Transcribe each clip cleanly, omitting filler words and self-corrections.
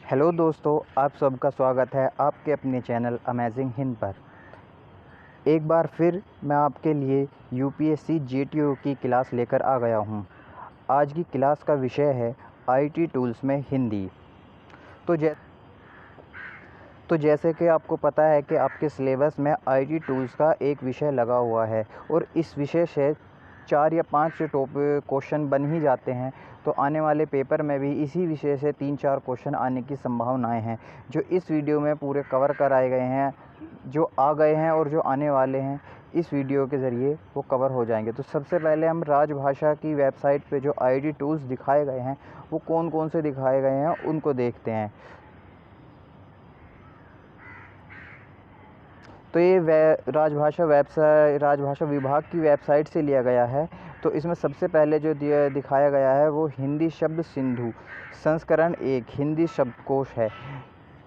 Hello दोस्तों, आप सबका स्वागत है आपके अपने चैनल अमेजिंग हिंद पर। एक बार फिर मैं आपके लिए यूपीएससी जेटीओ की क्लास लेकर आ गया हूं। आज की क्लास का विषय है आईटी टूल्स में हिंदी। तो जैसे कि आपको पता है कि आपके सिलेबस में आईटी टूल्स का एक विषय लगा हुआ है और इस विषय से 4 या 5 क्वेश्चन बन ही जाते हैं। तो आने वाले पेपर में भी इसी विषय से 3-4 क्वेश्चन आने की संभावनाएं हैं, जो इस वीडियो में पूरे कवर कराए गए हैं। जो आ गए हैं और जो आने वाले हैं इस वीडियो के ज़रिए वो कवर हो जाएंगे। तो सबसे पहले हम राजभाषा की वेबसाइट पे जो आईटी टूल्स दिखाए गए हैं वो कौन कौन से दिखाए गए हैं उनको देखते हैं। तो ये राजभाषा विभाग की वेबसाइट से लिया गया है। तो इसमें सबसे पहले जो दिखाया गया है वो हिंदी शब्द सिंधु संस्करण 1 हिंदी शब्दकोश है।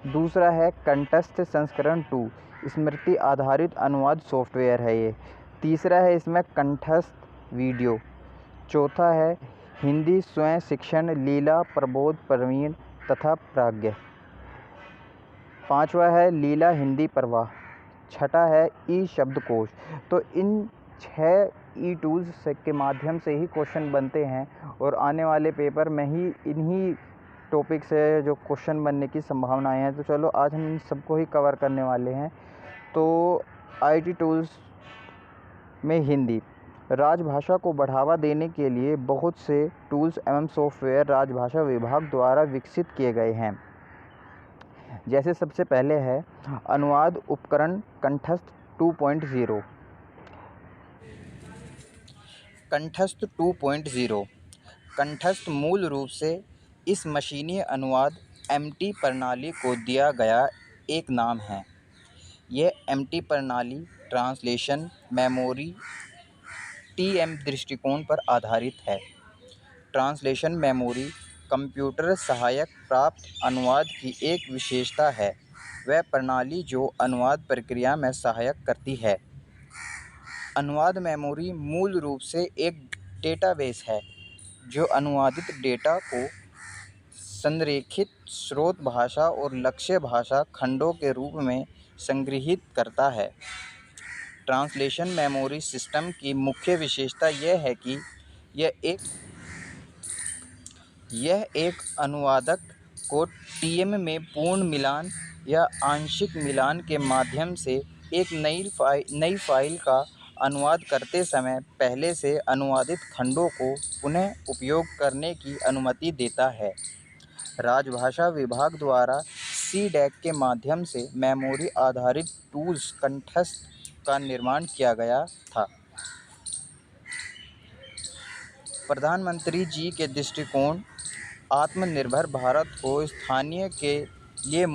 दूसरा है कंठस्थ संस्करण 2 स्मृति आधारित अनुवाद सॉफ्टवेयर है ये। तीसरा है इसमें कंठस्थ वीडियो। चौथा है हिंदी स्वयं शिक्षण लीला प्रबोध प्रवीण तथा प्राज्ञ। पांचवा है लीला हिंदी प्रवाह। छठा है ई शब्दकोश। तो इन 6 ई टूल्स के माध्यम से ही क्वेश्चन बनते हैं और आने वाले पेपर में ही इन्हीं टॉपिक से जो क्वेश्चन बनने की संभावनाएं हैं। तो चलो आज हम इन सबको ही कवर करने वाले हैं। तो आईटी टूल्स में हिंदी राजभाषा को बढ़ावा देने के लिए बहुत से टूल्स एवं सॉफ्टवेयर राजभाषा विभाग द्वारा विकसित किए गए हैं। जैसे सबसे पहले है अनुवाद उपकरण कंठस्थ 2.0। कंठस्थ 2.0 कंठस्थ मूल रूप से इस मशीनी अनुवाद एमटी प्रणाली को दिया गया एक नाम है। यह एमटी प्रणाली ट्रांसलेशन मेमोरी टीएम दृष्टिकोण पर आधारित है। ट्रांसलेशन मेमोरी कंप्यूटर सहायक प्राप्त अनुवाद की एक विशेषता है। वह प्रणाली जो अनुवाद प्रक्रिया में सहायक करती है। अनुवाद मेमोरी मूल रूप से एक डेटाबेस है जो अनुवादित डेटा को संरेखित स्रोत भाषा और लक्ष्य भाषा खंडों के रूप में संग्रहीत करता है। ट्रांसलेशन मेमोरी सिस्टम की मुख्य विशेषता यह है कि यह एक अनुवादक को टीएम में पूर्ण मिलान या आंशिक मिलान के माध्यम से एक नई फाइल का अनुवाद करते समय पहले से अनुवादित खंडों को पुनः उपयोग करने की अनुमति देता है। राजभाषा विभाग द्वारा सीडैक के माध्यम से मेमोरी आधारित टूल्स कंठस्थ का निर्माण किया गया था। प्रधानमंत्री जी के दृष्टिकोण आत्मनिर्भर भारत को स्थानीय के लिए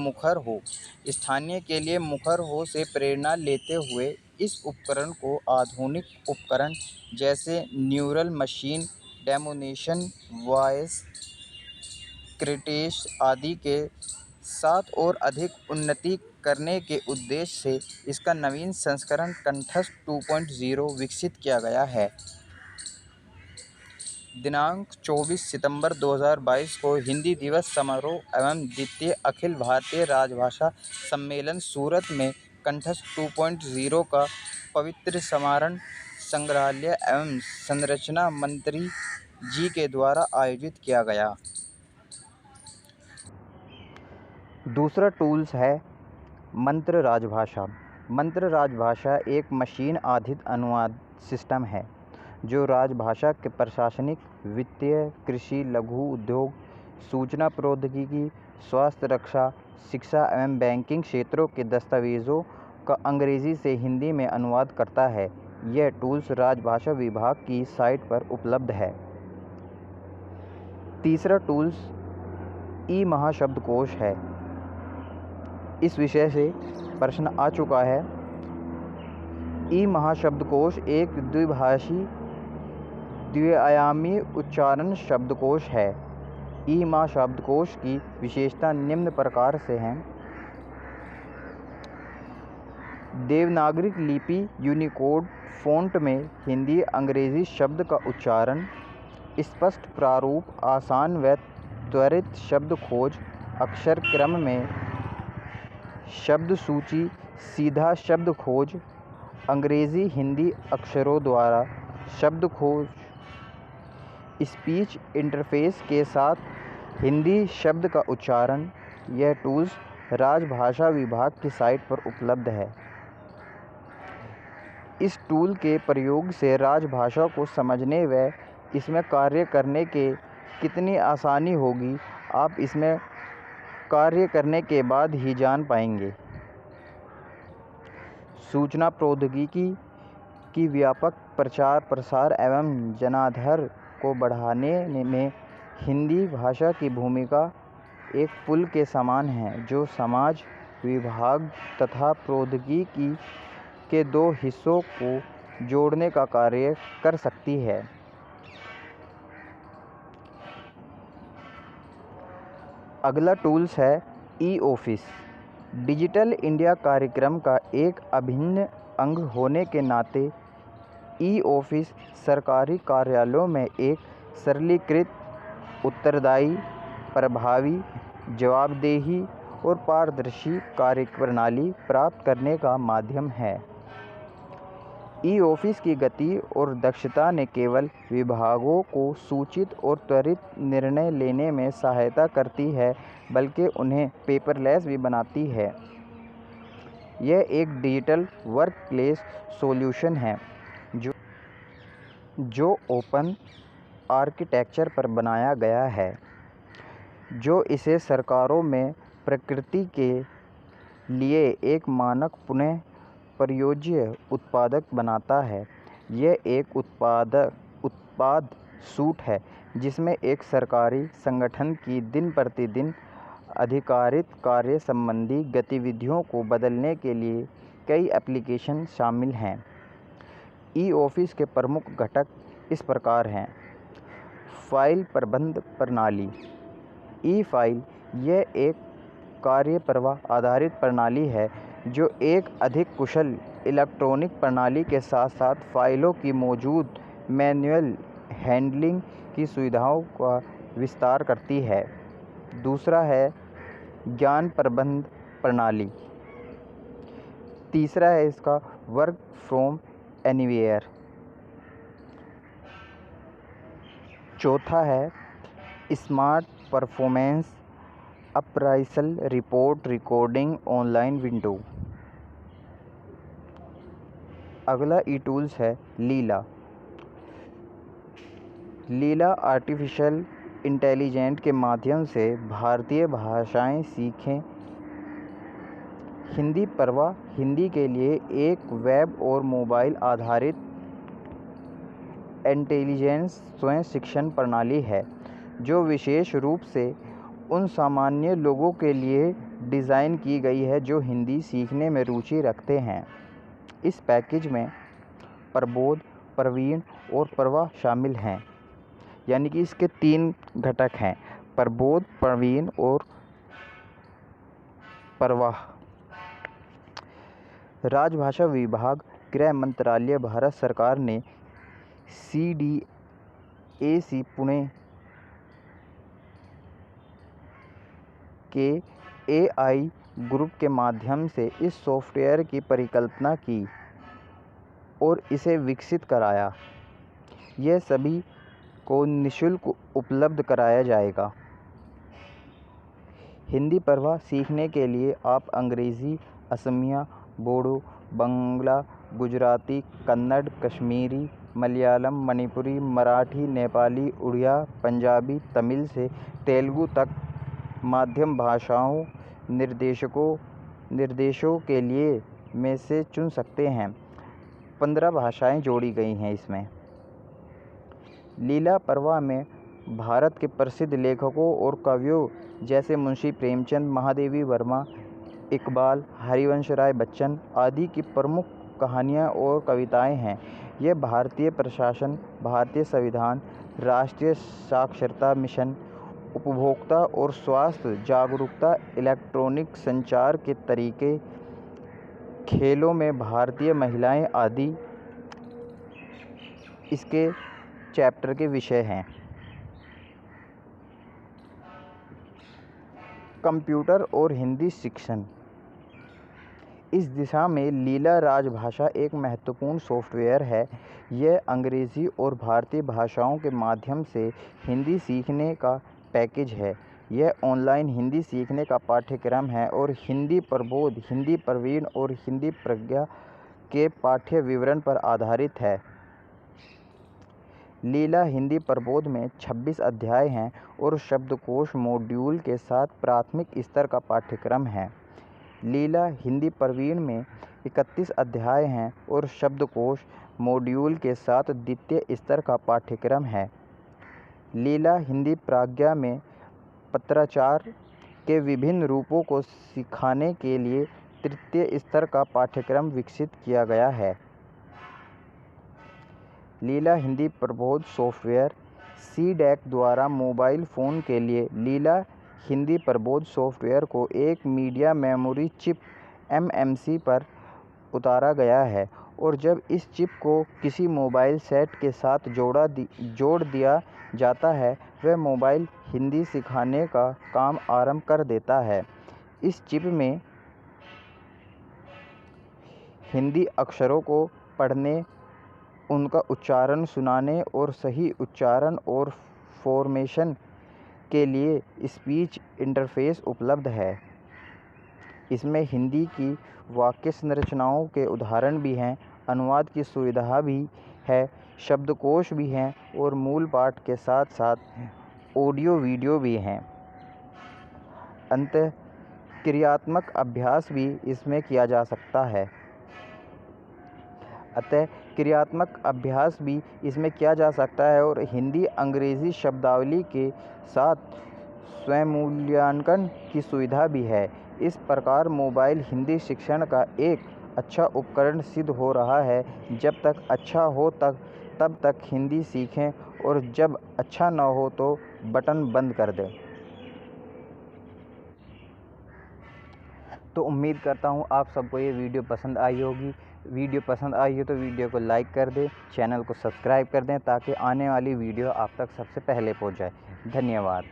मुखर हो से प्रेरणा लेते हुए इस उपकरण को आधुनिक उपकरण जैसे न्यूरल मशीन डेमोनेशन वॉइस क्रिटेश आदि के साथ और अधिक उन्नति करने के उद्देश्य से इसका नवीन संस्करण कंठस्थ 2.0 विकसित किया गया है। दिनांक 24 सितंबर 2022 को हिंदी दिवस समारोह एवं द्वितीय अखिल भारतीय राजभाषा सम्मेलन सूरत में कंठस्थ 2.0 का पवित्र समारोह संग्रहालय एवं संरचना मंत्री जी के द्वारा आयोजित किया गया। दूसरा टूल्स है मंत्र राजभाषा। मंत्र राजभाषा एक मशीन आधारित अनुवाद सिस्टम है जो राजभाषा के प्रशासनिक, वित्तीय, कृषि, लघु उद्योग, सूचना प्रौद्योगिकी, स्वास्थ्य रक्षा, शिक्षा एवं बैंकिंग क्षेत्रों के दस्तावेज़ों का अंग्रेजी से हिंदी में अनुवाद करता है। यह टूल्स राजभाषा विभाग की साइट पर उपलब्ध है। तीसरा टूल्स ई महाशब्दकोश है। इस विषय से प्रश्न आ चुका है। ई महाशब्दकोश एक द्विआयामी उच्चारण शब्दकोश है। ई महाशब्दकोश की विशेषता निम्न प्रकार से हैं। देवनागरी लिपि यूनिकोड फ़ॉन्ट में हिंदी अंग्रेजी शब्द का उच्चारण, स्पष्ट प्रारूप, आसान व त्वरित शब्द खोज, अक्षर क्रम में शब्द सूची, सीधा शब्द खोज, अंग्रेज़ी हिंदी अक्षरों द्वारा शब्द खोज, स्पीच इंटरफेस के साथ हिंदी शब्द का उच्चारण। यह टूल्स राजभाषा विभाग की साइट पर उपलब्ध है। इस टूल के प्रयोग से राजभाषा को समझने व इसमें कार्य करने के कितनी आसानी होगी, आप इसमें कार्य करने के बाद ही जान पाएंगे। सूचना प्रौद्योगिकी की व्यापक प्रचार प्रसार एवं जनाधार को बढ़ाने में हिंदी भाषा की भूमिका एक पुल के समान है, जो समाज, विभाग तथा प्रौद्योगिकी के दो हिस्सों को जोड़ने का कार्य कर सकती है। अगला टूल्स है ई-ऑफिस। डिजिटल इंडिया कार्यक्रम का एक अभिन्न अंग होने के नाते ई-ऑफिस सरकारी कार्यालयों में एक सरलीकृत, उत्तरदायी, प्रभावी, जवाबदेही और पारदर्शी कार्यप्रणाली प्राप्त करने का माध्यम है। ई-ऑफिस की गति और दक्षता न केवल विभागों को सूचित और त्वरित निर्णय लेने में सहायता करती है, बल्कि उन्हें पेपरलेस भी बनाती है। यह एक डिजिटल वर्कप्लेस सॉल्यूशन है जो ओपन आर्किटेक्चर पर बनाया गया है, जो इसे सरकारों में प्रकृति के लिए एक मानक पुनः प्रयोज्य उत्पादक बनाता है। यह एक उत्पाद सूट है जिसमें एक सरकारी संगठन की दिन प्रतिदिन अधिकारित कार्य संबंधी गतिविधियों को बदलने के लिए कई एप्लीकेशन शामिल हैं। ई-ऑफिस के प्रमुख घटक इस प्रकार हैं। फाइल प्रबंध प्रणाली। ई-फाइल यह एक कार्य प्रवाह आधारित प्रणाली है जो एक अधिक कुशल इलेक्ट्रॉनिक प्रणाली के साथ साथ फाइलों की मौजूद मैन्युअल हैंडलिंग की सुविधाओं का विस्तार करती है। दूसरा है ज्ञान प्रबंध प्रणाली। तीसरा है इसका वर्क फ्रॉम एनीवेयर। चौथा है smart performance appraisal report recording online window. अगला ई टूल्स है लीला। लीला आर्टिफिशियल इंटेलिजेंस के माध्यम से भारतीय भाषाएं सीखें। हिंदी प्रवाह हिंदी के लिए एक वेब और मोबाइल आधारित इंटेलिजेंस स्वयं शिक्षण प्रणाली है, जो विशेष रूप से उन सामान्य लोगों के लिए डिज़ाइन की गई है जो हिंदी सीखने में रुचि रखते हैं। इस पैकेज में प्रबोध, प्रवीण और प्रवाह शामिल हैं, यानी कि इसके 3 घटक हैं: प्रबोध, प्रवीण और प्रवाह। राजभाषा विभाग, गृह मंत्रालय, भारत सरकार ने CDAC पुणे के AI ग्रुप के माध्यम से इस सॉफ्टवेयर की परिकल्पना की और इसे विकसित कराया। यह सभी को निःशुल्क उपलब्ध कराया जाएगा। हिंदी प्रवाह सीखने के लिए आप अंग्रेज़ी, असमिया, बोडो, बंगला, गुजराती, कन्नड़, कश्मीरी, मलयालम, मणिपुरी, मराठी, नेपाली, उड़िया, पंजाबी, तमिल से तेलुगु तक माध्यम भाषाओं निर्देशों के लिए में से चुन सकते हैं। 15 भाषाएं जोड़ी गई हैं इसमें। लीला प्रवाह में भारत के प्रसिद्ध लेखकों और कवियों जैसे मुंशी प्रेमचंद, महादेवी वर्मा, इकबाल, हरिवंश राय बच्चन आदि की प्रमुख कहानियाँ और कविताएं हैं। यह भारतीय प्रशासन, भारतीय संविधान, राष्ट्रीय साक्षरता मिशन, उपभोक्ता और स्वास्थ्य जागरूकता, इलेक्ट्रॉनिक संचार के तरीके, खेलों में भारतीय महिलाएं आदि इसके चैप्टर के विषय हैं। कंप्यूटर और हिंदी शिक्षण। इस दिशा में लीला राजभाषा एक महत्वपूर्ण सॉफ्टवेयर है। यह अंग्रेज़ी और भारतीय भाषाओं के माध्यम से हिंदी सीखने का पैकेज है। यह ऑनलाइन हिंदी सीखने का पाठ्यक्रम है और हिंदी प्रबोध, हिंदी प्रवीण और हिंदी प्रज्ञा के पाठ्य विवरण पर आधारित है। लीला हिंदी प्रबोध में 26 अध्याय हैं और शब्दकोश मॉड्यूल के साथ प्राथमिक स्तर का पाठ्यक्रम है। लीला हिंदी प्रवीण में 31 अध्याय हैं और शब्दकोश मॉड्यूल के साथ द्वितीय स्तर का पाठ्यक्रम है। लीला हिंदी प्रज्ञा में पत्राचार के विभिन्न रूपों को सिखाने के लिए तृतीय स्तर का पाठ्यक्रम विकसित किया गया है। लीला हिंदी प्रबोध सॉफ्टवेयर सीडैक द्वारा मोबाइल फ़ोन के लिए लीला हिंदी प्रबोध सॉफ्टवेयर को एक मीडिया मेमोरी चिप (MMC) पर उतारा गया है और जब इस चिप को किसी मोबाइल सेट के साथ जोड़ दिया जाता है, वह मोबाइल हिंदी सिखाने का काम आरंभ कर देता है। इस चिप में हिंदी अक्षरों को पढ़ने, उनका उच्चारण सुनाने और सही उच्चारण और फॉर्मेशन के लिए स्पीच इंटरफ़ेस उपलब्ध है। इसमें हिंदी की वाक्य संरचनाओं के उदाहरण भी हैं, अनुवाद की सुविधा भी है, शब्दकोश भी हैं और मूल पाठ के साथ-साथ ऑडियो वीडियो भी हैं। अतः क्रियात्मक अभ्यास भी इसमें किया जा सकता है और हिंदी अंग्रेज़ी शब्दावली के साथ स्वयंमूल्यांकन की सुविधा भी है। इस प्रकार मोबाइल हिंदी शिक्षण का एक अच्छा उपकरण सिद्ध हो रहा है। जब तक अच्छा हो तब तक हिंदी सीखें और जब अच्छा न हो तो बटन बंद कर दें। तो उम्मीद करता हूँ आप सबको ये वीडियो पसंद आई होगी। वीडियो पसंद आई हो तो वीडियो को लाइक कर दें, चैनल को सब्सक्राइब कर दें ताकि आने वाली वीडियो आप तक सबसे पहले पहुँच जाए। धन्यवाद।